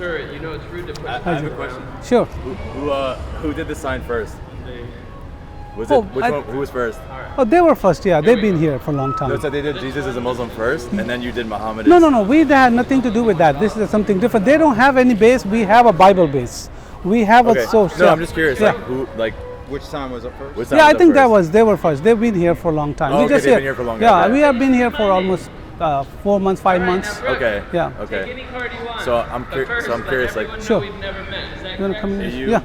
Sir, you know it's rude to push. I have a question. Sure. Who did the sign first? Was Oh, it who was first? Oh, they were first. Yeah, they've been here for a long time. No, so they did Jesus as a Muslim first, and then you did Muhammad. No. We had nothing to do with that. This is something different. They don't have any base. We have a Bible base. We have Okay. a source. No, I'm just curious. Yeah. Like who? Like Which sign was up first? which sign Yeah, I was up think first? they were first. They've been here for a long time. Oh, We okay, just they've been here for a long time. Yeah, Okay. we have been here for almost 4 months, 5 months. Okay. Yeah. Okay. Any card you want. So I'm curious. Like, everyone Sure. know we've never met. Is that You wanna correct? come in? Are you- Yeah.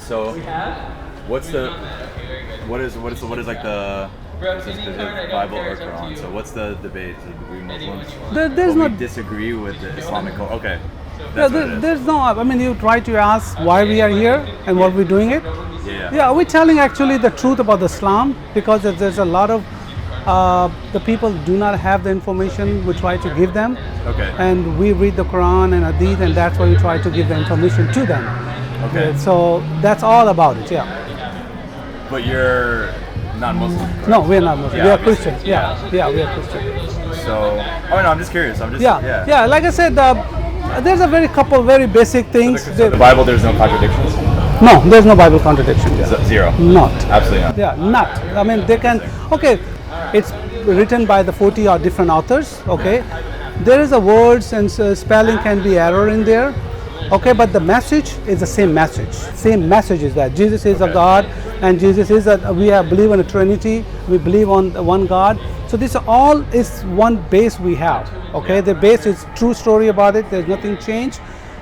so what's the what is like the is it Bible or Quran? So what's the debate? Do we Muslims? There's But no. we disagree with the Islamic code. Okay. Yeah, That's what it is. there's no. I mean, you try to ask why we are here and what we're doing it. Yeah. Yeah, we're telling actually the truth about Islam because there's a lot of the people do not have the information. We try to give them, Okay. and we read the Quran and Hadith, and that's why we try to give the information to them. Okay. Yeah, so that's all about it. Yeah. But you're not Muslim. correct? No, we're not Muslim. Yeah, we are obviously. Christians. Yeah, we are Christians. So, oh no, I'm just curious. I'm just Yeah. Like I said, there's a very basic things. So the Bible, there's no contradictions. No, there's no Bible contradiction. Yeah. Zero. Not. Absolutely not. Yeah, not. I mean, they can. Okay, it's written by the 40 or different authors. Okay, there is a words and spelling can be error in there. Okay, but the message is the same message. Same message is that Jesus is a God, and Jesus is a. We believe in a Trinity. We believe on one God. So this all is one base we have. Okay, the base is true story about it. There's nothing changed.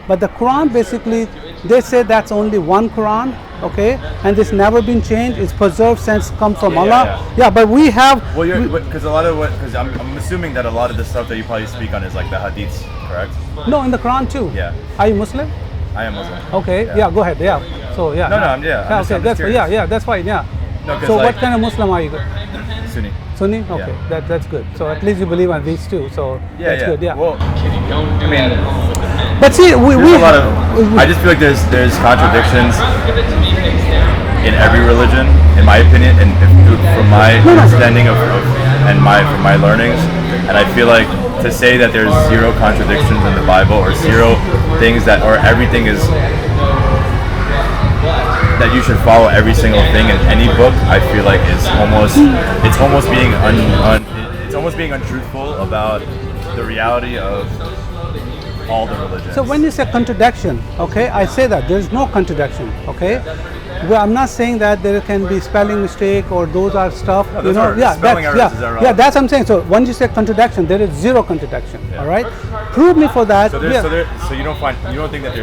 But the Quran basically, they say that's only one Quran, okay, and it's never been changed. It's preserved since come from Allah. Yeah, but we have. Well, because a lot of because I'm assuming that a lot of the stuff that you probably speak on is like the hadiths, correct? No, in the Quran too. Yeah. Are you Muslim? I am Muslim. Okay. Yeah. Go ahead. Yeah. So yeah. No, I'm just Okay. That's curious. yeah. That's fine. Yeah. No, 'cause So like- what kind of Muslim are you? Sunni. Sunni? Okay. That's good. So at least you believe on these two. So that's good. Yeah. Well, I mean, but see, we there's a lot of. I just feel like there's contradictions in every religion, in my opinion, and from my understanding of and from my learnings, and I feel like to say that there's zero contradictions in the Bible or zero things that or everything is that you should follow every single thing in any book, I feel like it's almost being it's almost being untruthful about the reality of all the religions. So when you say contradiction, okay, I say that there's no contradiction, okay. Well, I'm not saying that there can be spelling mistake or those are stuff. No, those are spelling errors, is that wrong? Yeah, that's what I'm saying. So when you say contradiction, there is zero contradiction. Yeah. All right, prove me for that. So so you don't think that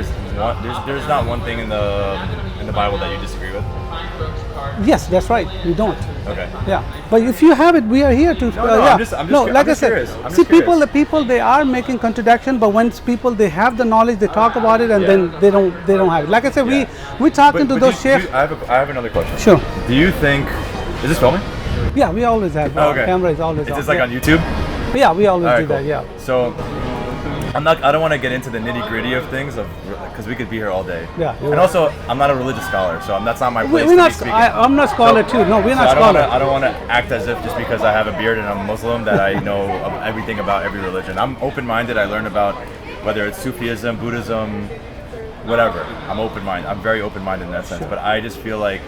there's not one thing in the Bible that you disagree with? Yes, that's right. You don't. Okay. Yeah, but if you have it, we are here to. Yeah. I'm just like I said, curious. see, the people, they are making contradiction, but when people they have the knowledge, they talk about it, and then they don't have it. Like I said, we talking to those sheikhs. I have another question. Sure. Do you think is this filming? Yeah, we always have. Okay. Camera is always. Is on. this like Yeah. on YouTube? Yeah, we always All right, do that. cool. Yeah. So I don't want to get into the nitty gritty of things because we could be here all day. Yeah, you're And right. also, I'm not a religious scholar, so that's not my place We're to not. be speaking. I'm not scholar too. No, we're not scholar. I don't want to act as if just because I have a beard and I'm Muslim that I know everything about every religion. I'm open-minded. I learn about whether it's Sufism, Buddhism, whatever. I'm open-minded. I'm very open-minded in that sense. But I just feel like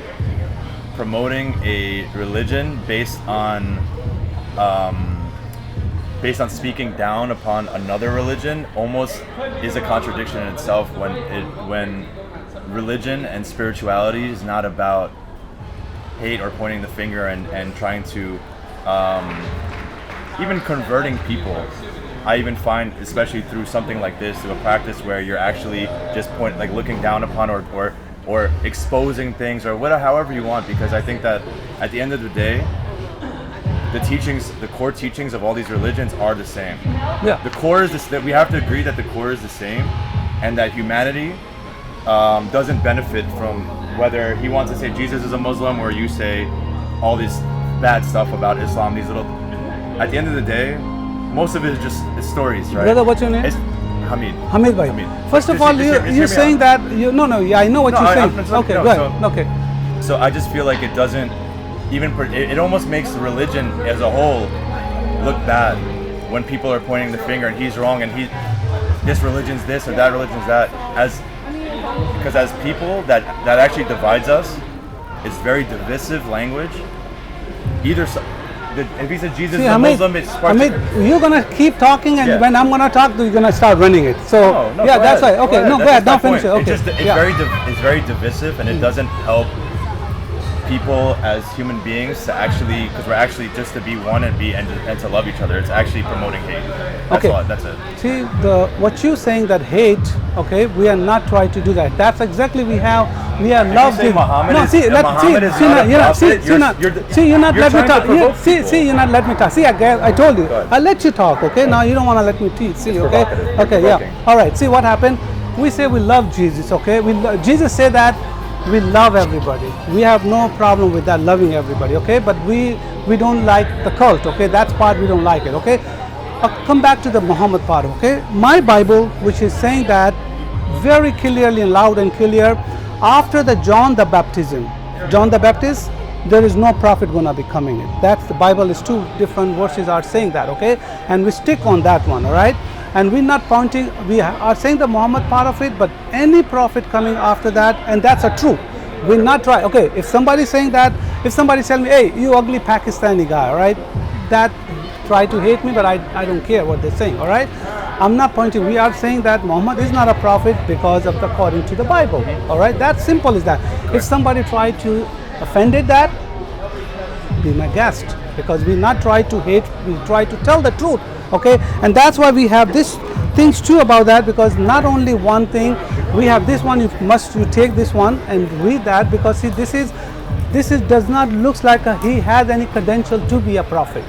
promoting a religion based on speaking down upon another religion almost is a contradiction in itself when religion and spirituality is not about hate or pointing the finger and trying to even converting people. I even find, especially through something like this, through a practice where you're actually just looking down upon or exposing things or whatever, however you want, because I think that at the end of the day, the core teachings of all these religions are the same. Yeah. The core is that we have to agree that the core is the same, and that humanity doesn't benefit from whether he wants to say Jesus is a Muslim or you say all this bad stuff about Islam. These little. At the end of the day, most of it is just stories, right? Brother, what's your name? It's Hamid. Hamid bhai. Hamid. First of Just all, hear me you're saying out. that you yeah, I know what No, you're I'm saying. not- Okay, no, go ahead. Okay. So I just feel like it doesn't even. It almost makes religion as a whole look bad when people are pointing the finger and he's wrong and this religion's this or that religion's that, because as people that actually divides us is very divisive language. If he says Jesus is a Muslim, it's you're gonna keep talking, and when I'm gonna talk, you're gonna start running it. So no, yeah, that's right. Okay, no, go ahead. Don't finish it. Okay. It's very divisive, and it doesn't help people as human beings to actually, because we're actually just to be one and to love each other. It's actually promoting hate. That's it. See, what you're saying that hate, okay, we are not trying to do that. That's exactly we are love. You're not let me talk. You're not let me talk. See, I told you, I'll let you talk, okay? Now you don't want to let me teach. See, okay? Okay, yeah. All right. See what happened? We say we love Jesus, okay? Jesus said that we love everybody. We have no problem with that, loving everybody, okay? But we don't like the cult, okay? That's part we don't like it, okay? Come back to the Muhammad part, okay? My Bible, which is saying that very clearly and loud and clear, after the John the Baptist, there is no prophet gonna be coming in. That's the Bible is two different verses are saying that, okay? And we stick on that one, all right? And we're not pointing, we are saying the Muhammad part of it, but any prophet coming after that, and that's a true. We're not trying, okay, if somebody's saying that, if somebody's telling me, hey, you ugly Pakistani guy, all right, that try to hate me, but I don't care what they're saying, all right? I'm not pointing, we are saying that Muhammad is not a prophet because of according to the Bible, all right? That simple is that. If somebody tried to offended that, be my guest, because we not try to hate, we try to tell the truth. Okay, and that's why we have this things too about that, because not only one thing, we have this one, you take this one and read that, because see, this is does not looks like he has any credential to be a prophet.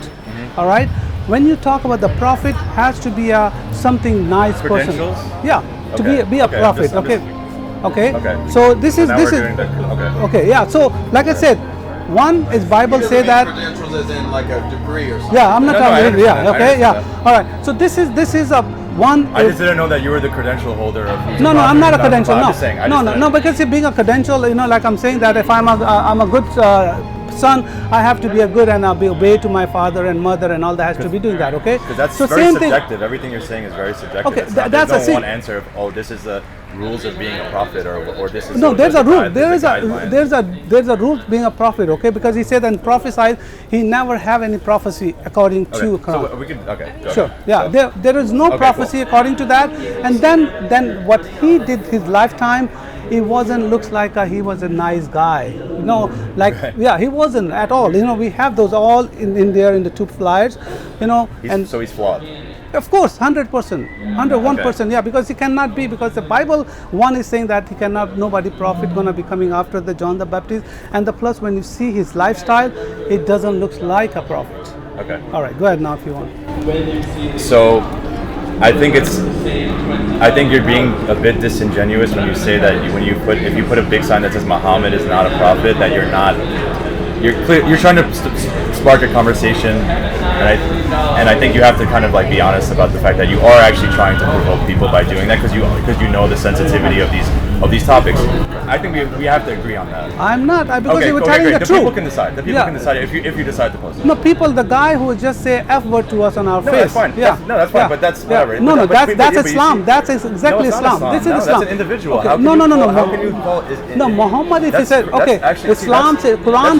All right, when you talk about the prophet has to be a something nice person. Yeah, to be a prophet. Okay. So this is okay. Yeah. So like I said, one is Bible say that credentials as in like a degree or something. Yeah, I'm not talking. Yeah, okay, yeah. All right. So this is a one. I just didn't know that you were the credential holder of. No, I'm not a credential. No. No, because being a credential, you know, like I'm saying that if I'm a good son, I have to be a good and I'll be obey to my father and mother and all that has to be doing that. Okay. Because that's so very same subjective. Thing. Everything you're saying is very subjective. Okay, there's no one answer of, oh, this is the rules of being a prophet, or this is no. There's a rule. There's a rule being a prophet. Okay, because he said and prophesied, he never have any prophecy according to Quran. So we can sure. Yeah, there is no prophecy according to that. And then what he did his lifetime, he wasn't looks like he was a nice guy. You know, like yeah, he wasn't at all. You know, we have those all in there in the two flyers. You know, so he's flawed. Of course, 100%, 101%, yeah, because he cannot be, because the Bible, one is saying that he cannot, nobody prophet gonna be coming after the John the Baptist, and the plus when you see his lifestyle, it doesn't look like a prophet. Okay. All right, go ahead now if you want. So, I think you're being a bit disingenuous when you say that if you put a big sign that says Muhammad is not a prophet, that you're trying to spark a conversation, and I think you have to kind of like be honest about the fact that you are actually trying to provoke people by doing that, because you know the sensitivity of these topics. I think we have to agree on that. I'm not, because you were telling the truth. The people can decide. The people can decide if you decide to post it. No, the guy who would just say F word to us on our face. That's fine. Yeah. That's fine. But that's whatever. No, that's Islam. That's exactly Islam. This is Islam. That's an individual. Okay. No. How can you call it? No, Muhammad. If he said okay, Islam says Quran.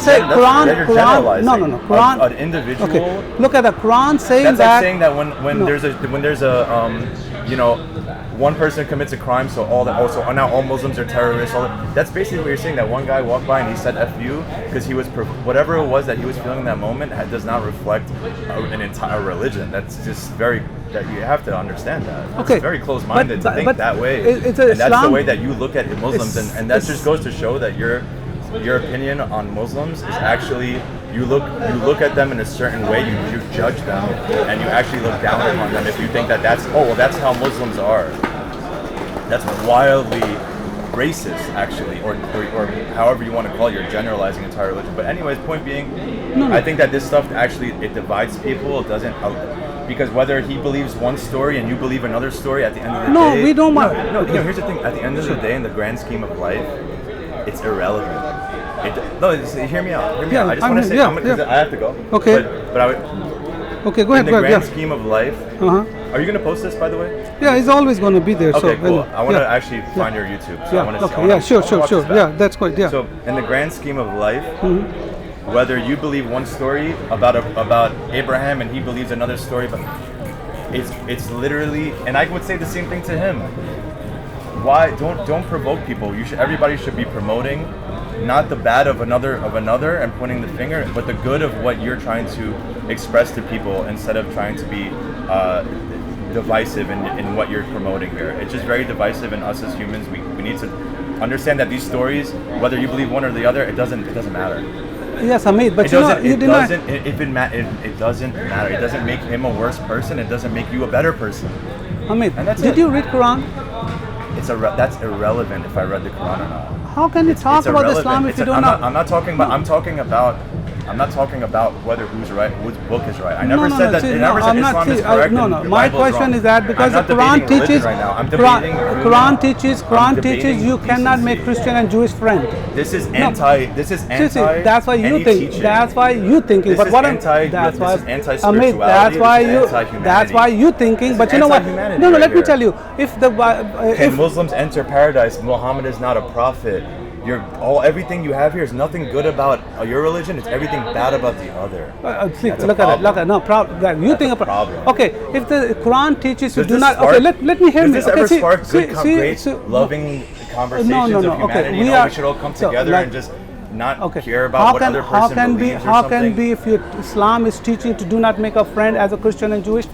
No. Quran. An individual. Okay. Look at the Quran saying that. That's like saying that when there's a one person commits a crime, so now all Muslims are terrorists. That's basically what you're saying. That one guy walked by and he said "F you" because he was whatever it was that he was feeling in that moment does not reflect an entire religion. That's just that you have to understand that. Okay. It's very close-minded to think that way. And that's the way that you look at Muslims, and that just goes to show that your opinion on Muslims is actually you look at them in a certain way, you judge them, and you actually look down upon them if you think that's how Muslims are. That's wildly racist, actually, or however you want to call it. You're generalizing entire religion. But anyways, point being, I think that this stuff actually it divides people. It doesn't because whether he believes one story and you believe another story, at the end of the day, no, we don't mind. No, here's the thing. At the end of the day, in the grand scheme of life, it's irrelevant. Hear me out. I just want to say, I have to go. Okay. But Okay, go ahead. In the Go ahead. grand scheme of life, are you going to post this, by the way? Yeah, it's always going to be there. Okay, so, cool. I want to yeah. actually find your YouTube. So I want to Okay. Yeah. Sure. Yeah, that's good. Yeah. So, in the grand scheme of life, whether you believe one story about Abraham and he believes another story, but it's literally, and I would say the same thing to him. Why don't provoke people? Everybody should be promoting not the bad of another and pointing the finger, but the good of what you're trying to express to people instead of trying to be divisive in what you're promoting there. It's just very divisive, and us as humans, we need to understand that these stories, whether you believe one or the other, it doesn't matter. Yes, Hamid, but It doesn't matter. It doesn't make him a worse person. It doesn't make you a better person. Hamid, And that's did it. you read Quran? That's irrelevant if I read the Quran or not. How can you talk about irrelevant. Islam if you don't I'm know? I'm not talking about whether who's right, whose book is right. I never No, said that. see, I never said I'm not. Islam is See, correct. no, and no. the My Bible is question wrong. is that because I'm the not Quran debating religion teaches, right now. I'm debating Quran I'm teaches debating you cannot make decency. Christian and Jewish friend. This is anti. See, that's why you any think. teaching. That's why you thinking. This but is what anti- that's this why is anti-spirituality, that's why this is you. anti-humanity. That's why you thinking. This But is you know what? anti-humanity No, right let me here. tell you. If the Can Muslims enter paradise? Muhammad is not a prophet. Everything you have here is nothing good about your religion. It's everything bad about the other. see, That's a look at it. problem. Look at it. No problem. That you That's think a about. problem. Okay, if the Quran teaches you Does do this not. spark- Okay, let me hear Does me. this Okay, ever see, spark see, good, see, great, see, loving conversations no, of okay, humanity? we You know, are- we should all come so, together like- and just not Okay. care about what other person believes or how something. can be if Islam is teaching to do not make a friend as a Christian and Jewish?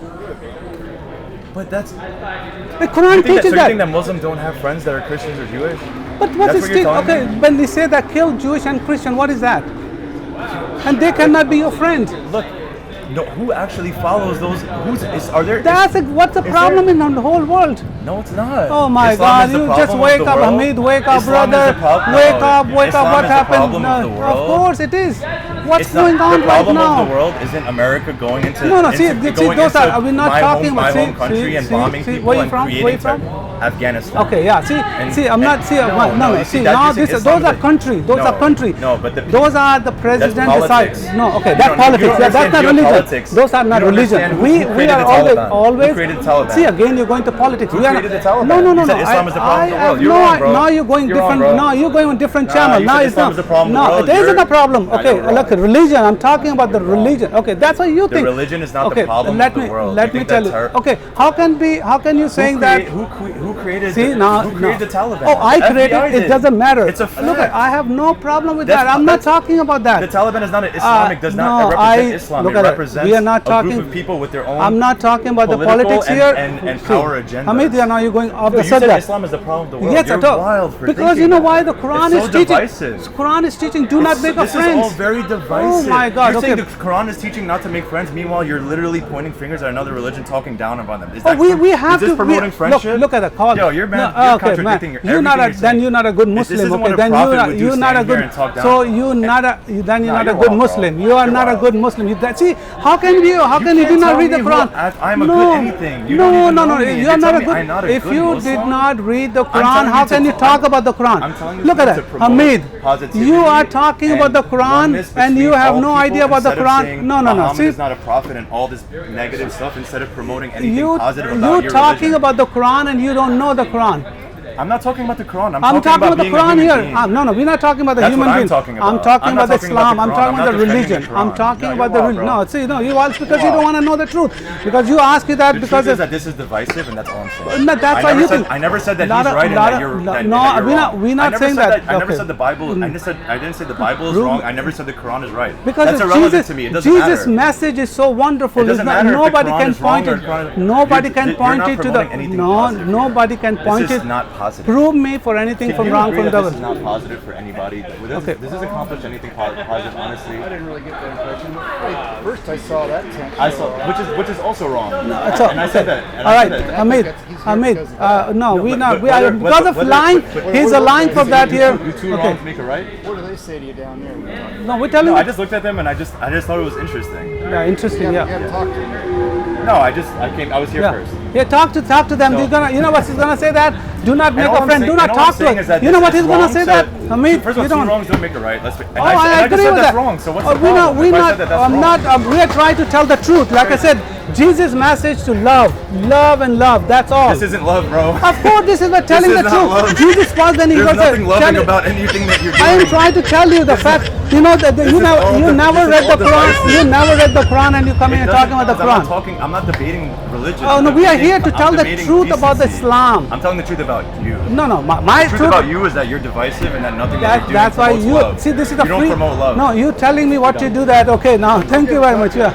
But that's. The Quran You think teaches that that. Muslims don't have friends that are Christians or Jewish? But what That's is what you're still telling okay? me? When they say that kill Jewish and Christian, what is that? And they cannot be your friend. Look, no, who actually follows those? Are there? What's the is problem there- in the whole world? No, it's not. Oh my Islam God! is the You just problem wake of the up, world. Hamid. Wake up, Islam is brother. the problem. Wake No, up, wake Islam up. What is the happened? problem of the Of world. course it is. What's It's not- going on the right problem now? of the world isn't America going into No, into see, going those into we're not my talking home, about. my home country and bombing people where you and from? creating Where you from? Afghanistan. Okay, yeah. See, I'm not. See, no. you See, that now using those Islam are as a- country. Those are country. No, but those are the president politics. decides. No, okay, You that's don't- politics. you don't That's not understand religion. geopolitics. Those are not You don't religion. understand We created are the Taliban? always. Who created the Taliban? See, again, you're going to politics. Who We are created the Taliban? No. You said Islam is the problem of the world. I- You're no, wrong, bro. now you're going You're wrong, different. bro. No, you're going on different Nah, channel. you Now said it's Islam not. is the problem of the No, world. it isn't You're- a problem. I Okay, know, wrong. look, religion. I'm talking about the religion. Okay, that's what you The think. religion is not the Okay, problem let of the me world. let You me think tell you. that's Okay, how can you saying that? Who created? See, now, who created the Taliban? Oh, I created FBI it. did. It doesn't matter. It's a fact. Look, I have no problem with That's- that. I'm not that's- talking about that. The Taliban is not an Islamic. Does not no, represent Islam. look It at it. represents We are not a talking. group of people with their own. I'm not talking about the political politics and- here. and power agendas. Hamid, now you're going off No, the you said subject. Islam is the problem of the world. Yes, You're at all. wild for Because thinking you know that. why the Quran It's is so teaching. divisive. Quran is teaching do not make a This friends. is all very divisive. Oh my God, You're saying okay. the Quran is teaching not to make friends. Meanwhile, you're literally pointing fingers at another religion, talking down upon them. Is Oh, that we have is this to promoting friendship? Look at the call. Yo, you're man. No, You're okay, contradicting man. your You're not a, everything then saying. you're not a good This Muslim. isn't what Okay, a then prophet would do, you're not a stand here good. and talk down So to you're not a then you're Nah, not a you're good wrong, Muslim. bro. You are You're not a wild. good Muslim. See, how can you can't did not tell read the me who Quran? I'm a no, good anything. You no, don't even no, know no. me. You're You're not a telling me good. I'm not a If good you Muslim? did not read the telling Quran, you how to- can you talk about the Quran? I'm telling you Look at to it, promote Hamid. positivity You are talking about the and Quran oneness and you between have all no people idea about the instead of Quran. saying No. Muhammad See, is not a prophet and all this negative stuff instead of promoting anything you positive about your talking religion. about the Quran and you don't know the Quran. I'm not talking about the Quran. I'm I'm talking about the being a Quran human here. being. No, we're not talking about the That's human what I'm being. talking about. I'm talking I'm not about talking about Islam. the I'm Quran. talking I'm about not the defending religion. the Quran. I'm talking No, about you're the wild, religion. bro. No, see, no, you ask because You're you don't wild. want to know the truth. Because you ask you that The because truth is it's that this is divisive, and that's all I'm saying. no, that's I why never you said, think. I never said that Lot he's of- right and lot that of- you're, no, that no, you're we're not- wrong. we're not I never saying said that. I never Okay. said the Bible. I didn't say the Bible is Prove wrong. me. I never said the Quran is right. Because that's irrelevant to me. It doesn't Jesus' matter. message is so wonderful. It doesn't It's matter if the nobody Quran can is wrong point or it. Quran- Nobody You're- can you're point not it to the. promoting anything No, positive here. nobody can point This is it. not positive. Prove me for anything Can from you wrong agree from that the. this is not positive for anybody? Okay. Does this accomplish anything positive, honestly? I didn't really get that impression. First I saw that tent. I saw, which is also wrong. That's all. And I said that. And All I right, said that. Hamid. No, we but- not. but We are whether- because of whether- lying. but- He's a lying for that here. You two wrong Okay. to make it right? What do they say to you down there? No, we're telling No, I you. just looked at them and I just thought it was interesting. Yeah, interesting. You Yeah. haven't talked to them. No, I was here Yeah. first. Yeah, talk to them. So- You know what he's gonna say that? Do not make all a I'm friend. saying- Do not and all I'm talk to saying us. is that You know it's what he's gonna wrong say to- that? Hamid, First of all, you two don't. wrongs don't make a right. Let's be, and Oh, I I just agree said with that's that. wrong. So what's the We're not. problem? We're If I not. said that that's I'm wrong. not. We are trying to tell the truth. Like I said, Jesus' message to love, love and love. That's all. This isn't love, bro. Of course, this is what telling is the not truth. love. Jesus was when he There's was nothing loving about anything that you're doing. I am trying to tell you the fact. You know that you is all you the- never this is read all the Quran. divisive. You never read the Quran, and you come It here doesn't- talking about the because Quran. I'm not debating religion. Oh no, I'm we are debating- here to I'm tell the debating truth about the decency. Islam. I'm telling the truth about you. No, no, my The truth truth. about you is that you're divisive and that nothing that you're doing That's why promotes you love. see. This is the you don't free. promote love. No, you telling me what you do that. Okay, now thank you very much. Yeah.